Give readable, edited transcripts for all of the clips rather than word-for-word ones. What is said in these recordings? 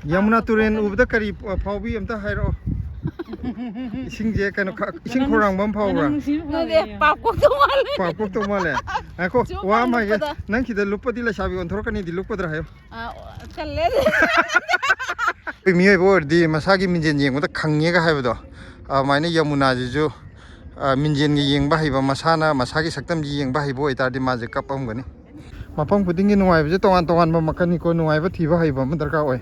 Yamuna Turen Ubda Kari Paubi Amta Hairo Singje kind of Sing Korang Bumpora. Pop to Male. I call Wama Nanki the Lupadilla Shavi on Torcani, the Lupadra. Me word the Masagi Minjin with a Kangega Havado. Mine Yamuna Jijo Minjin Ying Bahiba Masana, Masagi Saktam Ying Bahibo, it are the magic cup of money. Mapang putting in wife, the one to one Macanico, no, I have a Tiva Hiba, Mother.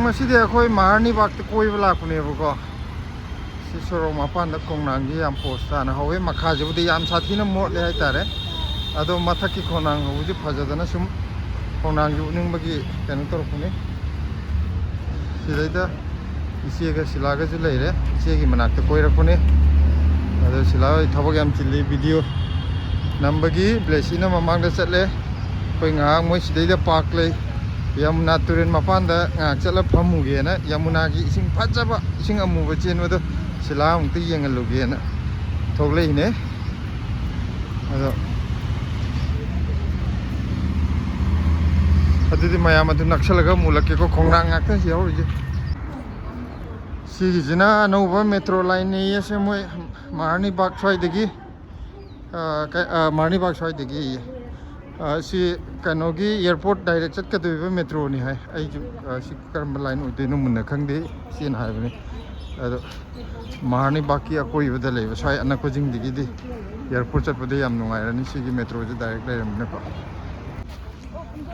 Masih dia koi marni waktu koi berlaku nih buko. Si sorong mapan dak kong nanggi yang postan. Hawe makha jauh di yang sathi na mod leh tare. Ado mata ki konang hawe pajada na sum konang jauh ning bagi kan utar pune. Sida ita isi aga silaga jule ire. Isi agi manak te koi rakune. Ado silaga thabo gam chili video. Nambagi blesina mamang da set le. Koi ngang moi sida ita park le. Yamuna Turin Mapanda, Chala Pamugena, Yamunagi, Sing Pajaba, Sing a Muvachin with the Silam, the young Lugena. Togline. I did Mayama to Naxalaga Mulakiko Kongang actors here. Sigina, Nova Metro Line, yes, Marni Bakside the Gi Marni Bakside the Gi. Si Kanogi Airport direct chat ka to metro ni hai ai ju si karma line u de no mun khang de sin hai bani ado marni baki akoi bada le sai ana ko jing digi di airport chat bade yam nungai rani si gi metro je direct le ram ne ko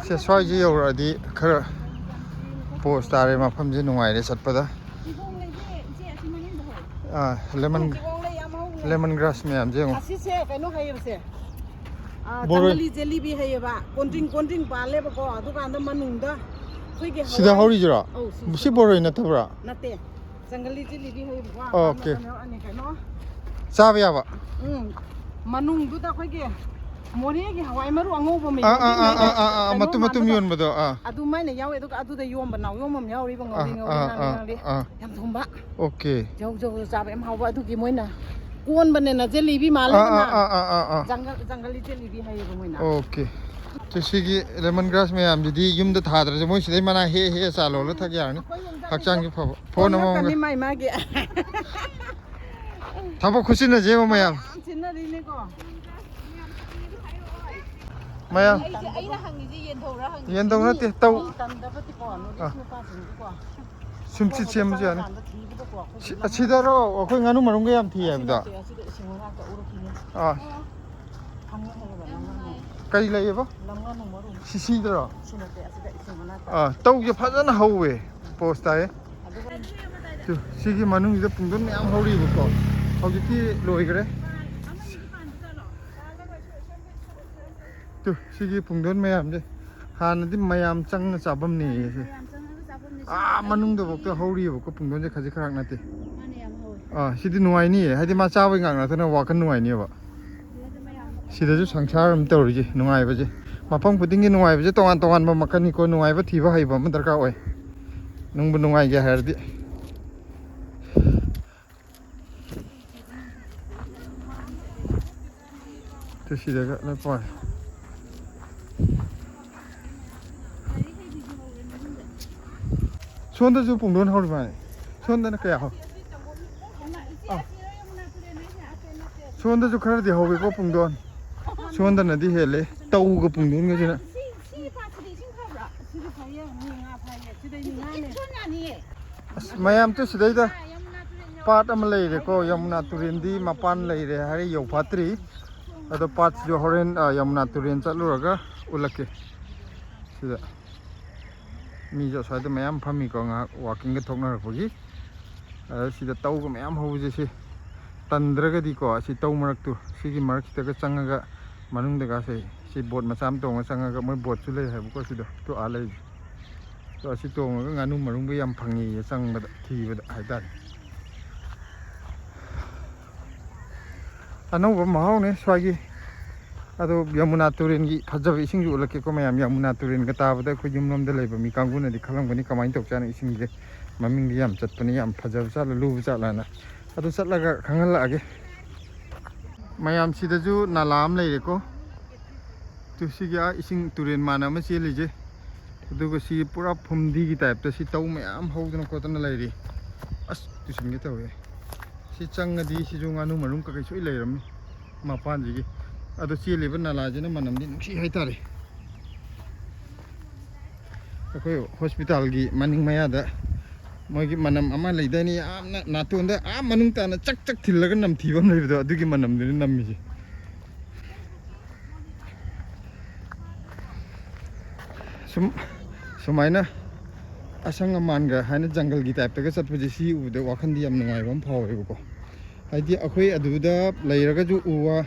se sai ji yor adi khara post tare ma pham je nungai re chat pada lemon grass me am je ngo asi se kaino hai se Jangali jelebi hai ba contring pale ba ko adu kan da manung da khoi ge sida hori jira musi boroi na tabra nate jangali jelebi hai ba okay ani kaino sabe ya ba manung du da khoi ge mori ge hawai maru ango ba me matum yon ba do adu mai ne yaw edu adu da yom ba naw yom mam yaw ri ba ngori yam thumba okay jau sabe em hawa adu gi moina Kuan banana jelebi malah na. Jangali jelebi hai ba moina. Okay. To sigi lemongrass me am jadi yum da thadra je moi sidai mana he salo la thak yar ni. Hakchang gi phone mo. Kami mai ma ge. Thabo khushi na je ma yam. Chinna ri ne ko. Maya. Ai na hangi ji yen thau ra hangi. Yen dong na ti tau. Tan da ba ti ko no ti pa sin ko. Sumchi chem je ani. Chidaro akoi nganu marung ge yam thi ya da. Kai lai ba? Sisi dro. Tau je phajana hawe post ai. Tu sigi manung je pungdon yam hori bu ko. Hauji ti loi gre. Tu sigi pungdon mayam je. Han di mayam chang na chabam ni. Manung do bok hori bu ko pungdon je khaji kharak na ti. Sidi nuai ni haidi ma chawi ngang na thana wa kan nuai ni ba. Sida ju sangsar am tor ji nuai ba je. Mapang puding gi nuai ba je tongan ba makani ko nuai ba thi ba hai ba ma darka oi. Nung bu nuai ge har di. To sida ga na pa. Sonda ju pungdon hor ba. Sonda na kaya ho. Sonda ju khar di hobe ko pungdon. Sonda na di hele tau ga pungdon ga jina. Mayam tu sidai da part am lai re ko Yamuna Turin di mapan lai re hari yo patri ado part jo horen Yamuna Turin chalu raga ulake sida mi jo sa da mayam phami ko nga walking ga thokna rakhi sida tau ga mayam ho je si Tandragadi ko si tau marak tu sigi marak kita ka changaga manung daga si boat macam tong changaga moi boat chu lei hai ko si do to alai to si tong ga nganu marung ba yam phangi chang ba thi ba hai ta anau ba mahau ne swagi ado Yamuna Turin gi phajab ising ju lake ko mayam Yamuna Turin ga ta ba da ko yumnom da lei ba mi kangbu na di khalang bani kamai tok chana ising ge ꯃꯃꯤꯡꯗꯤ ꯌꯥꯝ ꯆꯠꯄꯅꯤ ꯌꯥꯝ ꯐꯖꯕ ꯆꯠꯂ ꯂꯨꯕ ꯆꯠꯂꯅ ꯑꯗꯨ ꯆꯠꯂꯒ ꯈꯪꯍꯜꯂꯛꯑꯒꯦ ꯃꯌꯥꯝ ꯁꯤꯗꯁꯨ ꯅꯥꯂꯥ ꯑꯃ ꯂꯩꯔꯦꯀꯣ ꯁꯤꯒꯤ ꯏꯁꯤꯡ ꯇꯨꯔꯦꯟ ꯃꯥꯟꯅ ꯑꯃ ꯆꯦꯜꯂꯤꯁꯦ ꯑꯗꯨꯒ ꯁꯤ ꯄꯨꯔꯥ ꯐꯨꯝꯗꯤꯒꯤ ꯇꯥꯏꯞꯇ ꯁꯤ ꯇꯧ ꯃꯌꯥꯝ ꯍꯧꯗꯅ ꯈꯣꯠꯇꯅ ꯂꯩꯔꯤ ꯑꯁ ꯇꯨꯁꯟꯒꯦ ꯇꯧꯋꯦ ꯁꯤ ꯆꯪꯉꯗꯤ ꯁꯤꯁꯨ ꯉꯥꯅꯨ ꯃꯔꯨꯝ ꯀꯩꯀꯩ ꯁꯣꯏ ꯂꯩꯔꯝꯃꯤ ꯃꯄꯥꯟꯁꯤꯒꯤ ꯑꯗꯣ ꯆꯦꯜꯂꯤꯕ ꯅꯥꯂꯥꯁꯤꯅ ꯃꯅꯝꯗꯤ ꯅꯨꯡꯁꯤ ꯍꯥꯏꯇꯥꯔꯦ ꯑꯩꯈꯣꯏ ꯍꯣꯁꯄꯤꯇꯥꯜꯒꯤ ꯃꯅꯤꯡ ꯃꯌꯥꯗ ꯃꯣꯏꯒꯤ ꯃꯅꯝ ꯑꯃ ꯂꯩꯗꯥꯏꯅꯤ ꯌꯥꯝꯅ ꯅꯥꯇꯣꯟꯗ ꯃꯅꯨꯡ ꯇꯥꯅ ꯆꯛ ꯆꯛ ꯊꯤꯜꯂꯒ ꯅꯝꯊꯤꯕ ꯑꯃ ꯂꯩꯕꯗꯣ ꯑꯗꯨꯒꯤ ꯃꯅꯝꯗꯨꯅꯤ ꯅꯝꯃꯤꯁꯦ ꯁꯨꯃꯥꯏꯅ ꯑꯁꯪ ꯑꯃꯥꯟꯒ ꯍꯥꯏꯅ ꯖꯪꯒꯜꯒꯤ ꯇꯥꯏꯞꯇꯒ ꯆꯠꯄꯁꯦ ꯁꯤ ꯎꯕꯗ ꯋꯥꯈꯜꯗꯤ ꯌꯥꯝ ꯅꯨꯡꯉꯥꯏꯕ ꯑꯃ ꯐꯥꯎꯋꯦꯕꯀꯣ ꯍꯥꯏꯗꯤ ꯑꯩꯈꯣই ꯑꯗꯨꯗ ꯂꯩꯔꯒꯁꯨ ꯎ ꯋꯥ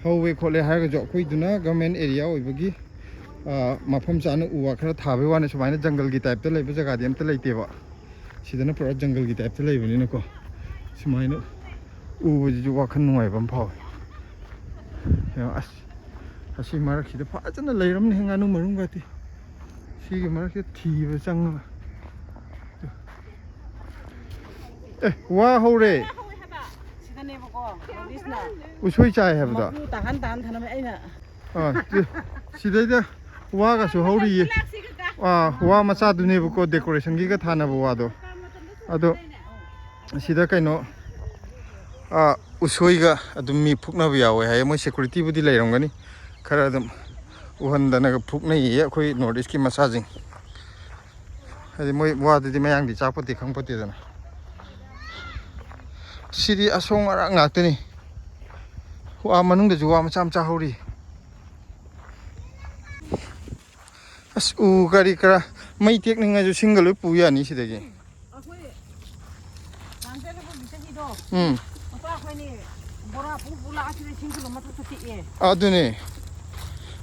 ꯍꯧꯋꯦ ꯈꯣꯠꯂꯦ ꯍꯥꯏꯔꯒꯁꯨ ꯑꯩꯈꯣꯏꯗꯨꯅ ꯒꯚꯔꯟꯃꯦꯟ ꯑꯦꯔꯤꯌꯥ ꯑꯣꯏꯕꯒꯤ ꯃꯐꯝ ꯆꯥꯅ ꯎ ꯋꯥ ꯈꯔ ꯊꯥꯕꯩ ꯋꯥꯅꯤ ꯁꯨꯃꯥꯏꯅ ꯖꯪꯒꯜꯒꯤ ꯇꯥꯏꯞꯇ ꯂꯩꯕ ꯖꯒꯥꯗꯤ ꯑꯝꯇ ꯂꯩꯇꯦꯕ ꯁꯤꯗꯅ ꯄꯨꯔꯥ ꯖꯪꯒꯜꯒꯤ ꯇꯥꯏꯞꯇ ꯂꯩꯕꯅꯤꯅꯀꯣ ꯁꯨꯃꯥꯏꯅ ꯎꯕꯁꯤꯁꯨ ꯋꯥꯈꯜ ꯅꯨꯡꯉꯥꯏꯕ ꯑꯃ ꯐꯥꯎꯋꯦ ꯑꯁ ꯑꯁꯤ ꯃꯔꯛꯁꯤꯗ ꯐꯖꯅ ꯂꯩꯔꯝꯅꯤ ꯉꯥꯅꯨ ꯃꯔꯨꯝꯒꯗꯤ 시기 말이야 티브 짱. 와 호래. 우소이 짜이 해보다. 시대다 와가서 호리. 와 마사두네부고 데코레이션 기가 타나 보아도. 아도 시다 kaino 우소이가 adum mi phuknabu yawe hay mo security budi leirongani khara adum uhandana ga phuknai ye akhoi north east ki masajing hadi moi wadadi mayang di chapoti khangpoti dana sidi asong ara ngakte wa manung da juwa macha macha hori as u gari kara mai tek ninga ju single pu ya ni sidagi अदुने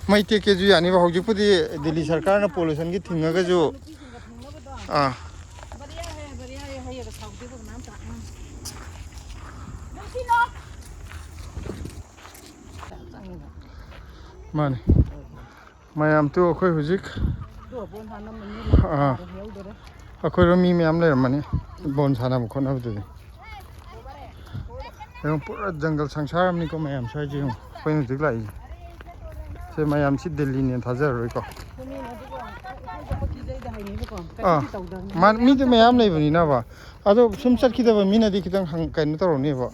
मैते के जु यानी हौजिपुदी दिल्ली सरकार ना pollution की थिंगा जो माने मैम तो अखोय हुजिक अखोय रमी मैम लेरमनी बोन साना बखोनाबदुदी पूरा जंगल संसार में को मैम साइज कोई नहीं दिखलाई से मैम सी दिल्ली ने थाजर रही को मान मी तो मैम नहीं बनी ना बा अदो सुम चट की दबा मी नदी की तंग हंग कहीं तो रोनी बा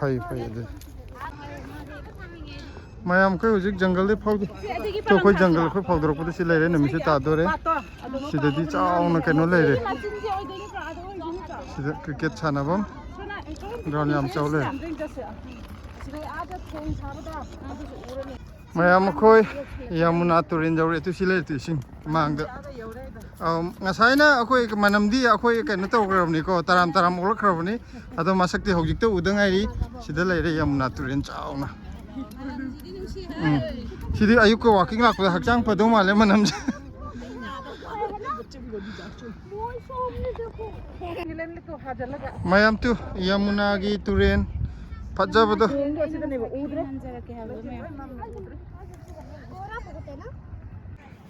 फाई फाई दे मैम कोई उजिक जंगल दे फाउ तो कोई जंगल कोई फाउ दरो को सिले रे नमी से तादो रे सिददी चाव न कनो ले रे क्रिकेट सानाबम ग्राउंड याम चावले मैम अखोय यमुना तुरिन जौरे तु सिले तु सिंग मांगद ngसाइना अखोय मनमदी अखोय कनो तौग्रबनी को तराम तराम ओलखरबनी अदो मसक्ति हौजिकते उदंगाइरी सिदा लेरे यमुना तुरिन चावना सिदी अयुक वाकिंग लाकपदा हक्चांग पदो माले मनम मैम तु यमुना की तुरेन फजबदो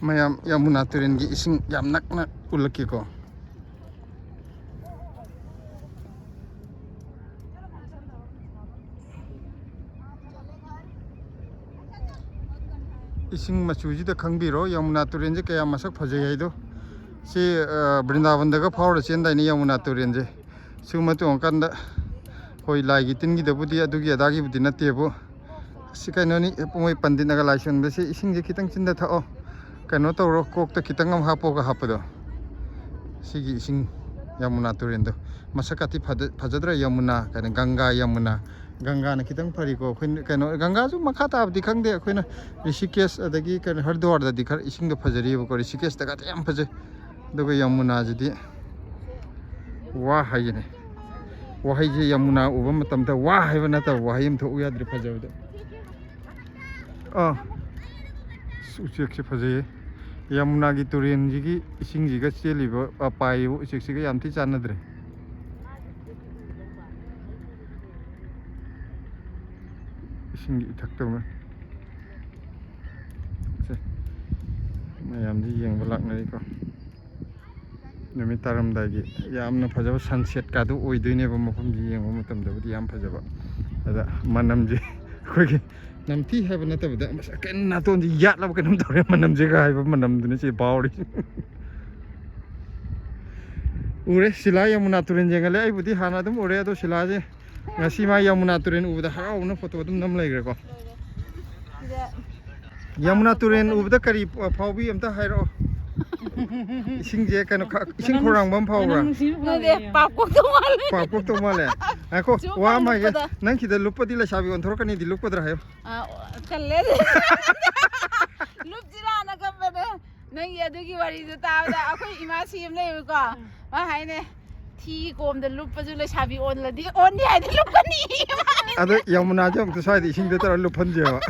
मैम यमुना तुरेन की इसिंग याम नकना उलकीको इसिंग मचुजीदा खंगबिरो यमुना तुरेन जे कया मसक फजै हाइदो सी वृंदावन दगा फावर चेंदाइनी यमुना तुरेन जे सुमतु अंकंदा होई लाइगी तिनगी दबुदी अदुगी अदागी बुदी नतेबो सी कइनोनी मोय पंडित नगा लाइसन बसे इसिंग जे खितंग चिंदा थाओ कइनो तौरो कोकता खितंग हम हापोगा हापदो सिगी इसिंग यमुना तुरेन दो मसकाति फजद्रा यमुना कने गंगा यमुना गंगा न खितंग फरीको कइनो गंगा जु मखा ताबदी खंगदे अखोइना ऋषिकेश अदगी कने हरिद्वार ददी खर इसिंग द फजरिबो को ऋषिकेश दगा याम फजे दुगो यमुना जदी वा हाइने वाहै जे यमुना उबा मतमदा वा हाइबा नता वाहै हम थौ याद्रि फजबदो उचेक से फजे यमुना की तुरेन जी की इसिंग जी का चेलिबो पाइबो उचेक से याम थि चानद्रे इसिंग इथक्तौ ꯃꯌꯥꯝꯗꯤ ꯌꯦꯡꯕ ꯂꯥꯛꯅꯔꯤꯀꯣ ꯅꯨꯃꯤꯠ ꯇꯥꯔꯝꯗꯥꯏꯒꯤ ꯌꯥꯝꯅ ꯐꯖꯕ ꯁꯟꯁꯦꯠꯀꯥꯗꯨ ꯑꯣꯏꯗꯣꯏꯅꯦꯕ ꯃꯐꯝꯁꯤ ꯌꯦꯡꯕ ꯃꯇꯝꯗꯕꯨꯗꯤ ꯌꯥꯝ ꯐꯖꯕ ꯑꯗ ꯃꯅꯝꯁꯦ ꯑꯩꯈꯣꯏꯒꯤ ꯅꯝꯊꯤ ꯍꯥꯏꯕ ꯅꯠꯇꯕꯗ ꯀꯩꯅꯣ ꯅꯥꯇꯣꯟꯁꯤ ꯌꯥꯠꯂꯕ ꯀꯩꯅꯣꯝ ꯇꯧꯔꯦ ꯃꯅꯝꯁꯦꯒ ꯍꯥꯏꯕ ꯃꯅꯝꯗꯨꯅ ꯁꯤ ꯐꯥꯎꯔꯤ ꯎꯔꯦ ꯁꯤꯂꯥ ꯌꯃꯨꯅꯥ ꯇꯨꯔꯦꯟ ꯌꯦꯡꯍꯜꯂꯦ ꯑꯩꯕꯨꯗꯤ ꯍꯥꯟꯅ ꯑꯗꯨꯝ ꯎꯔꯦ ꯑꯗꯣ ꯁꯤꯂꯥꯁꯦ ꯉꯁꯤ ꯃꯥ ꯌꯃꯨꯅꯥ ꯇꯨꯔꯦꯟ ꯎꯕꯗ ꯍꯔꯥꯎꯅ ꯐꯣꯇꯣ ꯑꯗꯨꯝ ꯅꯝ ꯂꯩꯈ꯭ꯔꯦꯀꯣ ꯌꯃꯨꯅꯥ ꯇꯨꯔꯦꯟ ꯎꯕꯗ ꯀꯔꯤ ꯐꯥꯎꯕꯤ ꯑꯝꯇ ꯍꯥꯏꯔꯛꯑꯣ ꯏꯁꯤꯡꯁꯦ ꯀꯩꯅꯣ ꯏꯁꯤꯡ ꯈꯧꯔꯥꯡꯕ ꯑꯃ ꯐꯥꯎꯕ꯭ꯔꯥ ꯄꯥꯛꯄꯣꯛꯇꯧ ꯃꯥꯜꯂꯦ ꯉꯥꯏꯈꯣ ꯋꯥ ꯑꯃ ꯍꯥꯏꯒꯦ ꯅꯪ ꯁꯤꯗ ꯂꯨꯞꯄꯗꯤ ꯂꯩꯁꯥꯕꯤ ꯑꯣꯟꯊꯣꯔꯛꯀꯅꯤꯗꯤ ꯂꯨꯞꯀꯗ꯭ꯔꯥ ꯍꯥꯏꯌꯣ ꯀꯜꯂꯦ ꯂꯨꯞꯁꯤꯔꯥꯅ ꯈꯟꯕꯅꯦ ꯅꯪꯒꯤ ꯑꯗꯨꯒꯤ ꯋꯥꯔꯤꯗꯨ ꯇꯥꯕꯗ ꯑꯩꯈꯣꯏ ꯏꯃꯥꯁꯤ ꯑꯃ ꯂꯩꯌꯦꯕꯀꯣ ꯃꯥ ꯍꯥꯏꯅꯦ ꯊꯤ ꯀꯣꯝꯗ ꯂꯨꯞꯄꯁꯨ ꯂꯩꯁꯥꯕꯤ ꯑꯣꯟꯂꯗꯤ ꯑꯣꯟꯗꯤ ꯍꯥꯏꯗꯤ ꯂꯨꯞꯀꯅꯤ ꯑꯗꯣ ꯌꯃꯨꯅꯥꯁꯦ ꯑꯃꯨꯛꯇ ꯁ꯭ꯋꯥꯏꯗ ꯏꯁꯤꯡꯗ ꯇꯧꯔ ꯂꯨꯞꯍꯟꯁꯦꯕ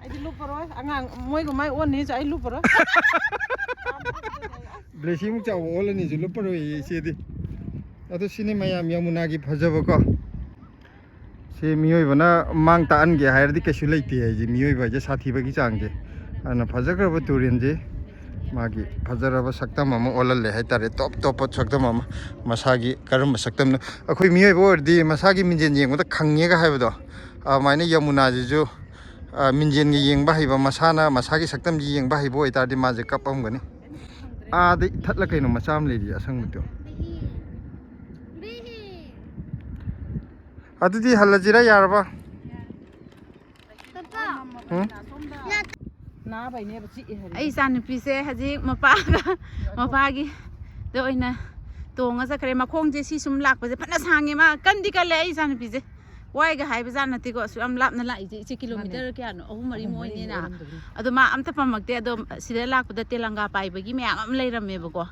ꯑꯩꯗꯤ ꯂꯨꯞꯄꯔꯣꯏ ꯑꯉꯥꯡ ꯃꯣꯏꯒꯨꯝꯃꯥꯏ ꯑꯣꯟꯅꯤꯁꯨ ꯑꯩ ꯂꯨꯞꯄꯔꯣꯏ ꯕ꯭ꯂꯦꯁꯤꯃꯨꯛ ꯆꯥꯎꯕ ꯑꯣꯜꯂꯅꯤꯁꯨ ꯂꯨꯞꯄꯔꯣꯏ ꯏꯆꯦꯗꯤ ꯑꯗꯣ ꯁꯤꯅꯤ ꯃꯌꯥꯝ ꯌꯃꯨꯅꯥꯒꯤ ꯐꯖꯕꯀꯣ ꯁꯤ ꯃꯤꯑꯣꯏꯕꯅ ꯃꯥꯡ ꯇꯥꯛꯍꯟꯒꯦ ꯍꯥꯏꯔꯗꯤ ꯀꯩꯁꯨ ꯂꯩꯇꯦ ꯍꯥꯏꯁꯦ ꯃꯤꯑꯣꯏꯕ ꯍꯥꯏꯁꯦ ꯁꯥꯊꯤꯕꯒꯤ ꯆꯥꯡꯁꯦ ꯑꯗꯨꯅ ꯐꯖꯈ꯭ꯔꯕ ꯇꯨꯔꯦꯟꯁꯦ मागी फजरब सक्तम अमा ओलल्ले हाइतारे टॉप टॉप सक्तम अमा मसागी करम सक्तम अखोई मियोइबो ओरदि मसागी मिंजेन येंगबदा खंगेगा हाइबदो माइने यमुना जिजु मिंजेन गे येंगबा हाइबा मसाना मसागी सक्तम जी येंगबा हाइबो ओइतारदि माजे कपमगनि आदि थतला कैनो मसाम लेदि असंगबदो अदुदि हल्लजिरा यारबा ꯑꯩ ꯏꯆꯥꯅꯨꯄꯤꯁꯦ ꯍꯧꯖꯤꯛ ꯃꯄꯥꯒꯤ ꯗ ꯑꯣꯏꯅ ꯇꯣꯡꯉ ꯆꯠꯈ꯭ꯔꯦ ꯃꯈꯣꯡꯁꯦ ꯁꯤ ꯁꯨꯝ ꯂꯥꯛꯄꯁꯦ ꯐꯅ ꯁꯥꯡꯉꯦ ꯃꯥ ꯀꯟꯗꯤ ꯀꯜꯂꯦ ꯑꯩ ꯏꯆꯥꯅꯨꯄꯤꯁꯦ ꯋꯥꯏꯒ ꯍꯥꯏꯕ ꯖꯥꯠ ꯅꯠꯇꯦꯀꯣ ꯑꯁꯨꯛ ꯌꯥꯝ ꯂꯥꯞꯅ ꯂꯥꯛꯏꯁꯦ ꯏꯆꯦ ꯀꯤꯂꯣꯃꯤꯇꯔ ꯀꯌꯥꯅꯣ 3-4 ꯃꯣꯏꯅꯤꯅ ꯑꯗꯣ ꯃꯥ ꯑꯝꯇ ꯄꯝꯃꯛꯇꯦ ꯑꯗꯣ ꯁꯤꯗ ꯂꯥꯛꯄꯗ ꯇꯦꯂꯪꯒꯥ ꯄꯥꯏꯕꯒꯤ ꯃꯌꯥꯝ ꯑꯃ ꯂꯩꯔꯝꯃꯦꯕꯀꯣ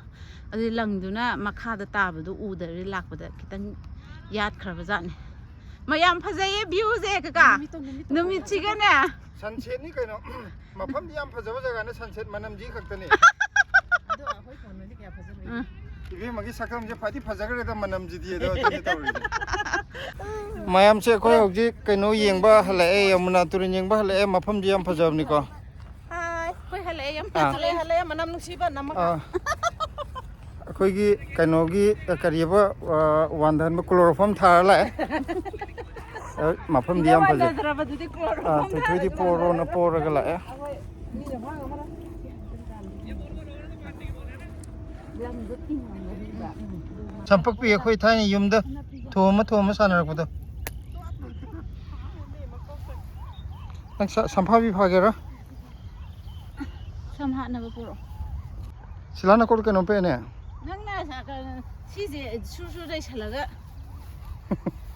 ꯑꯗꯨ ꯂꯪꯗꯨꯅ ꯃꯈꯥꯗ ꯇꯥꯕꯗꯣ ꯎꯗꯔꯦ ꯂꯥꯛꯄꯗ ꯈꯤꯇꯪ ꯌꯥꯠꯈ꯭ꯔꯕ ꯖꯥꯠꯅꯦ ꯃꯌꯥꯝ ꯐꯖꯩꯌꯦ ꯚ꯭ꯌꯨꯁꯦ ꯀꯀꯥ ꯅꯨꯃꯤꯠꯁꯤꯒꯅꯦ सनसेटनी कइनो मफम याम फजब जगाने सनसेट मनम जी खक्तने ꯑꯗꯣ ꯑꯩꯈꯣꯏ ꯐꯣꯟꯗꯤ ꯀꯌꯥ ꯐꯖꯔꯣꯏ इबे मगी सकम जे फादी फजगरे द मनम जी दिए दो तने तौरी मयाम से कोई होजी कइनो येंगबा हलाए यमुना तुरिन येंगबा हलाए मफम जी याम फजबनी को हाय कोई हलाए यम हलाए मनम नुसीबा नमक अखोइगी कइनोगी करियबा वांधन क्लोरोफॉर्म थारा लाए मफम दियाम फजे थुथुदी पोरो न पोरगा लाए चंपक पी अखोइ थाइने युमदा थोमा सानरकबदो नंग संफाबी फागेरा समहानबो पुरो सिलाना कोड कनो पेने नंगना सिजे सुसु दै सलागा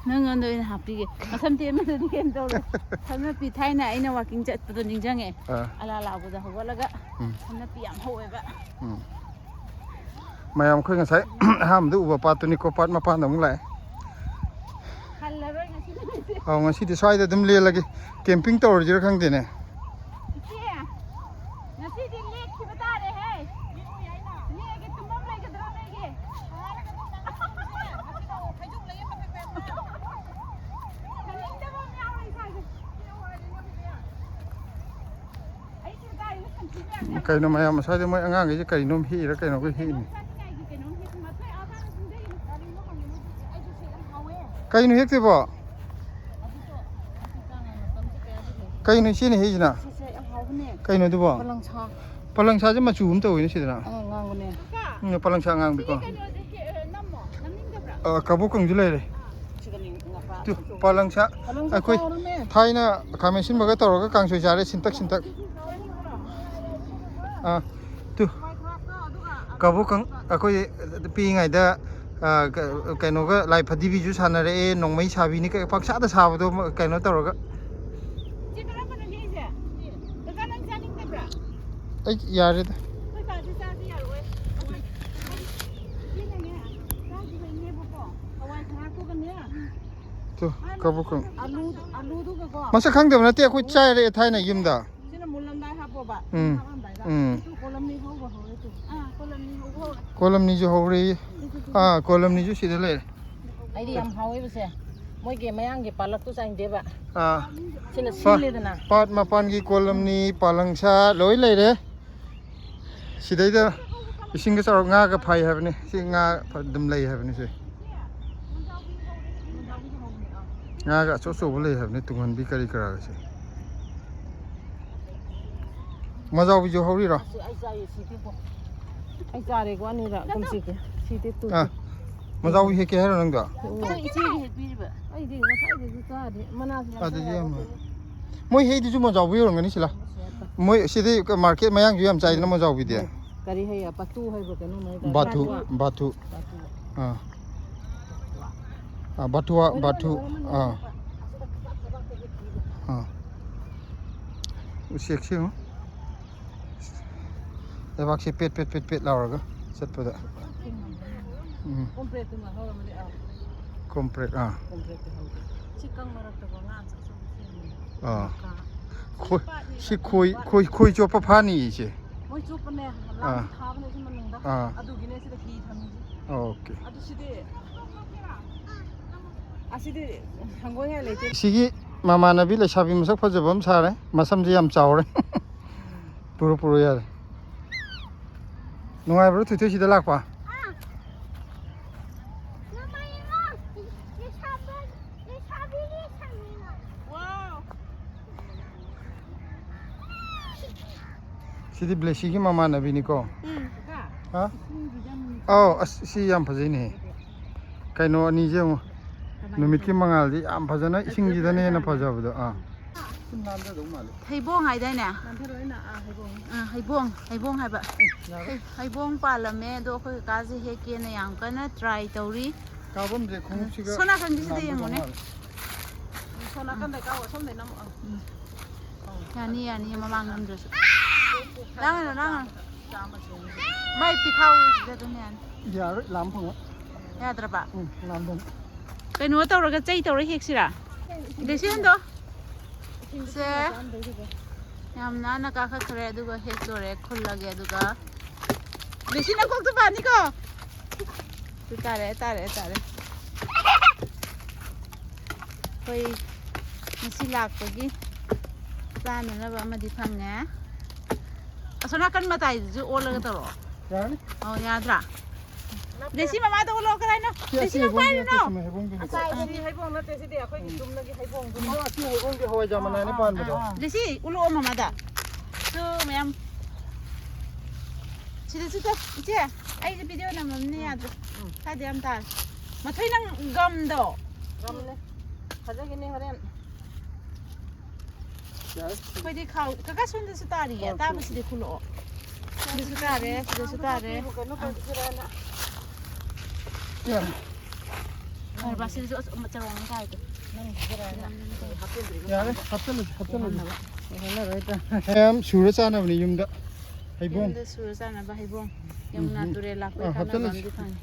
नंगन दोइन हापीगे असम तेमदि केन तौरे समना पी थाइना आइना वाकिंग चटपदो निंजंगे अला लाबदा हवलगा समना पी याम होवेबा मयाम खोइ ngसाइ हामदु उबा पातुनि को पात मपान दम लाए हल्लरोय ngasi हाउ ngasi दि स्वाइदा दम लेलगे कैंपिंग तौर जिर खंगदेने ngasi di lek ki batare है लेगे तुमम लेगे दरा लेगे कइनो मयाम सादे मोय अंगांग जे कइनो हिरा कइनो को हिनि कइनो हेक्तेबो कइनो सिने हिजना कइनो दुबो पलंगसा जे मचु हम तोइने सिदना अंगांगने पलंगसा अंगांग बिको कबो कंजु लेरे तु पलंगसा अखोइ थाइना खामेसिन बगा तौरगा कांसोइ जारे सिंतक तु कबो कंग अखोइ पिङाइदा कइनोगा लाई फदिबिजु सानरे नोंमै साबिनि कै पक्सादा साबदो कइनो तौरगा ऐ यारे द तु कबो कंग मसा खंगदब नते अखोइ चाइरे थाइना युमदा सिना मुलमदाइ हापोबा कोलमनी जो हो रही कोलमनी जो सीधे ले आइडी हम हावे बसे मोय गे मयांग गे पालक तो चाइं देबा सिना सिले दना पाट मापान की कोलमनी पालंगसा लोई ले रे ꯁꯤꯗꯩꯗ ꯏꯁꯤꯡꯒ ꯆꯥꯎꯔ ꯉꯥꯒ ꯐꯥꯏ ꯍꯥꯏꯕꯅꯤ ꯁꯤ ꯉꯥ ꯑꯗꯨꯝ ꯂꯩ ꯍꯥꯏꯕꯅꯤ ꯁꯤ ꯉꯥꯒ ꯑꯆꯧ ꯑꯆꯧꯕ ꯂꯩ ꯍꯥꯏꯕꯅꯤ ꯇꯨꯡꯍꯟꯕꯤ ꯀꯔꯤ ꯀꯔꯥꯒꯁꯦ ꯃꯖꯥꯎꯕꯤꯁꯨ ꯍꯧꯔꯤꯔꯣ ꯑꯩ ꯆꯥꯔꯦꯀꯣ ꯑꯅꯤꯔꯛ ꯀꯨꯝꯁꯤꯒꯤ ꯁꯤꯗꯤ ꯇꯨ ꯃꯖꯥꯎꯕꯤ ꯍꯦꯛꯀꯦ ꯍꯥꯏꯔꯣ ꯅꯪꯗꯣ ꯏꯆꯦꯒꯤ ꯍꯦꯛꯄꯤꯔꯤꯕ ꯑꯩꯗꯤ ꯉꯁꯥꯏꯗꯁꯨ ꯆꯥꯗꯦ ꯃꯅꯥꯁꯨ ꯌꯥꯝ ꯑꯗꯨꯗꯤ ꯌꯥꯝ ꯃꯣꯏ ꯍꯩꯗꯨꯁꯨ ꯃꯖꯥꯎꯕꯤ ꯑꯣꯏꯔꯝꯒꯅꯤ ꯁꯤꯂꯥ ꯃꯣꯏ ꯁꯤꯗꯤ ꯃꯥꯔꯀꯦꯠ ꯃꯌꯥꯡꯁꯨ ꯌꯥꯝ ꯆꯥꯏꯗꯅ ꯃꯖꯥꯎꯕꯤꯗꯤ ꯀꯔꯤ ꯍꯩꯌꯦ ꯄꯥꯇꯨ ꯍꯥꯏꯕ꯭ꯔ ꯀꯩꯅꯣꯝ ꯍꯥꯏꯗꯥꯏ ꯕꯥꯊꯨ ꯕꯥꯊꯨꯋꯥ ꯕꯥꯊꯨ ꯎꯆꯦꯛꯁꯤ ꯌꯦꯡꯉꯨ ꯂꯩꯕꯥꯛꯁꯤ ꯄꯦꯠ ꯄꯦꯠ ꯄꯦꯠ ꯄꯦꯠ ꯂꯥꯎꯔꯒ ꯆꯠꯄꯗ ꯀꯣꯝꯄ꯭ꯔꯦꯠꯇꯨꯃ ꯍꯧꯔꯝꯃꯗꯤ ꯀꯣꯝꯄ꯭ꯔꯦꯠ ꯀꯣꯝꯄ꯭ꯔꯦꯠꯇꯤ ꯍꯧꯗꯦ ꯁꯤ ꯀꯪ ꯃꯔꯛꯇꯀꯣ ꯉꯥ ꯁꯤ ꯈꯣꯏ ꯆꯣꯞꯄ ꯐꯥꯅꯤꯌꯦ ꯏꯆꯦ ꯃꯣꯏ ꯆꯨꯞꯄꯅꯦ ꯂꯥꯡꯁꯨ ꯊꯥꯕꯅꯦ ꯁꯤ ꯃꯅꯨꯡꯗ ꯑꯗꯨꯒꯤꯅꯦ ꯁꯤꯗ ꯍꯤ ꯊꯝꯃꯤꯁꯦ ꯑꯣꯀꯦ ꯑꯗꯨ ꯁꯤꯗꯤ ꯑꯁꯤꯗꯤ ꯍꯪꯒꯣꯏꯉꯥꯏ ꯂꯩꯇꯦ ꯁꯤꯒꯤ ꯃꯃꯥꯟꯅꯕꯤ ꯂꯩꯁꯥꯕꯤ ꯃꯁꯛ ꯐꯖꯕ ꯑꯃ ꯁꯥꯔꯦ ꯃꯁꯝꯁꯤ ꯌꯥꯝ ꯆꯥꯎꯔꯦ ꯄꯨꯔꯣ ꯌꯥꯔꯦ ꯅꯨꯡꯉꯥꯏꯕ꯭ꯔꯣ ꯊꯣꯏꯊꯣꯏ ꯁꯤꯗ ꯂꯥꯛꯄ ꯁꯤꯗꯤ ꯕ꯭ꯂꯦꯁꯤꯒꯤ ꯃꯃꯥꯟꯅꯕꯤꯅꯤꯀꯣ ꯑꯧ ꯑꯁ ꯁꯤ ꯌꯥꯝ ꯐꯖꯩꯅꯦ ꯀꯩꯅꯣ ꯑꯅꯤꯁꯦ ꯌꯦꯡꯉꯣ ꯅꯨꯃꯤꯠꯀꯤ ꯃꯉꯥꯜꯗꯤ ꯌꯥꯝ ꯐꯖꯅ ꯏꯁꯤꯡꯁꯤꯗꯅ ꯍꯦꯟꯅ ꯐꯖꯕꯗꯣ ꯍꯩꯕꯣꯡ ꯍꯥꯏꯗꯥꯏꯅꯦ ꯍꯩꯕꯣꯡ ꯍꯥꯏꯕ ꯍꯩꯕꯣꯡ ꯄꯥꯜꯂꯝꯃꯦ ꯑꯗꯣ ꯑꯩꯈꯣꯏ ꯀꯀꯥꯁꯦ ꯍꯦꯛꯀꯦꯅ ꯌꯥꯝ ꯀꯟꯅ ꯇ꯭ꯔꯥꯏ ꯇꯧꯔꯤ ꯀꯥꯐꯝꯁꯦ ꯈꯣꯡꯎꯞꯁꯤꯒ ꯁꯣꯝ ꯅꯥꯀꯟꯒꯤꯁꯤꯗ ꯌꯦꯡꯉꯨꯅꯦ ꯁꯣꯝ ꯅꯥꯀꯟꯗꯩ ꯀꯥꯎ ꯑꯁꯣꯝꯗꯩ ꯅꯝ ꯌꯥꯅꯤ ꯃꯃꯥꯡ ꯅꯝꯗ꯭ꯔꯁꯨ ꯂꯥꯡꯒꯅꯨ ꯃꯥꯏ ꯄꯤꯈꯥꯎꯁꯤꯗ ꯑꯗꯨꯝ ꯌꯥꯅꯤ ꯌꯥꯔꯣꯏ ꯂꯥꯝ ꯐꯪꯉꯣꯏ ꯌꯥꯗ꯭ꯔꯕ ꯂꯥꯝꯗꯪ ꯀꯩꯅꯣ ꯇꯧꯔꯒ ꯆꯩ ꯇꯧꯔ ꯍꯦꯛꯁꯤꯔꯥ ꯗꯦꯁꯤꯍꯟꯗꯣ ꯁꯦ ꯌꯥꯝ ꯅꯥꯟꯅ ꯀꯥꯈꯠꯈ꯭ꯔꯦ ꯑꯗꯨꯒ ꯍꯦꯛꯇꯣꯔꯦ ꯈꯨꯜꯂꯒꯦ ꯑꯗꯨꯒ ꯗꯦꯁꯤ ꯅꯀꯣꯛꯇꯣ ꯄꯥꯅꯤꯀꯣ ꯇꯥꯔꯦ ꯑꯩꯈꯣꯏ ꯉꯁꯤ ꯂꯥꯛꯄꯒꯤ ꯆꯥꯅꯅꯕ ꯑꯃꯗꯤ ꯐꯪꯉꯦ ꯑꯁꯣꯝ ꯅꯥꯀꯟ ꯃꯇꯥꯏꯗꯨꯁꯨ ꯑꯣꯜꯂꯒ ꯇꯧꯔꯛꯑꯣ ꯌꯥꯔꯅꯤ ꯌꯥꯗ꯭ꯔꯥ ꯗꯦꯁꯤ ꯃꯃꯥꯗ ꯑꯣꯜꯂꯛꯑꯣ ꯀꯔꯥꯏꯅꯣ ꯗꯦꯁꯤ ꯅꯪ ꯄꯥꯏꯔꯤꯅꯣ ꯑꯁꯤ ꯍꯩꯕꯣꯡ ꯅꯠꯇꯦ ꯁꯤꯗꯤ ꯑꯩꯈꯣꯏꯒꯤ ꯆꯨꯝꯅꯒꯤ ꯍꯩꯕꯣꯡꯗꯨꯅꯤ ꯑꯁꯤ ꯍꯩꯕꯣꯡꯒꯤ ꯍꯋꯥꯏꯖꯥꯔ ꯃꯅꯥꯅꯤ ꯄꯥꯟꯕꯗꯣ ꯗꯦꯁꯤ ꯎꯠꯂꯛꯑꯣ ꯃꯃꯥꯗ ꯃꯌꯥꯝ ꯁꯤꯗꯁꯨ ꯏꯆꯦ ꯑꯩꯁꯦ ꯚꯤꯗꯤꯑꯣ ꯅꯝꯃꯝꯅꯦ ꯌꯥꯗ꯭ꯔꯦ ꯁ꯭ꯋꯥꯏꯗ ꯌꯥꯝ ꯇꯥꯔꯦ ꯃꯊꯣꯏ ꯅꯪ ꯒꯝꯗꯣ ꯒꯝꯅꯦ ꯐꯖꯒꯤꯅꯤ ꯍꯣꯔꯦꯟ ꯑꯩꯈꯣꯏꯗꯤ ꯈꯥꯎ ꯀꯀꯥ ꯁꯣꯝꯗꯁꯨ ꯇꯥꯔꯤꯌꯦ ꯑꯇꯥꯕꯁꯤꯗꯤ ꯈꯨꯜꯂꯛꯑꯣ ꯁꯤꯗꯁꯨ ꯇꯥꯔꯦ ꯁꯤꯗꯁꯨ ꯇꯥꯔꯦ ꯐꯔꯕ ꯁꯤꯗꯁꯨ ꯆꯔꯣꯡ ꯑꯃ ꯇꯥꯏꯗꯣ ꯌꯥꯔꯦ ꯍꯥꯞꯆꯜꯂꯁꯤ ꯃꯌꯥꯝ ꯁꯨꯔ ꯆꯥꯅꯕꯅꯤ ꯌꯨꯝꯗ ꯍꯩꯕꯣꯡ ꯌꯨꯝꯗ ꯁꯨꯔ ꯆꯥꯅꯕ ꯍꯩꯕꯣꯡ ꯌꯃꯨꯅꯥ ꯇꯨꯔꯦꯜ ꯂꯥꯛꯄꯩ ꯀꯥꯟꯅꯕ ꯑꯃꯗꯤ ꯐꯪꯉꯤ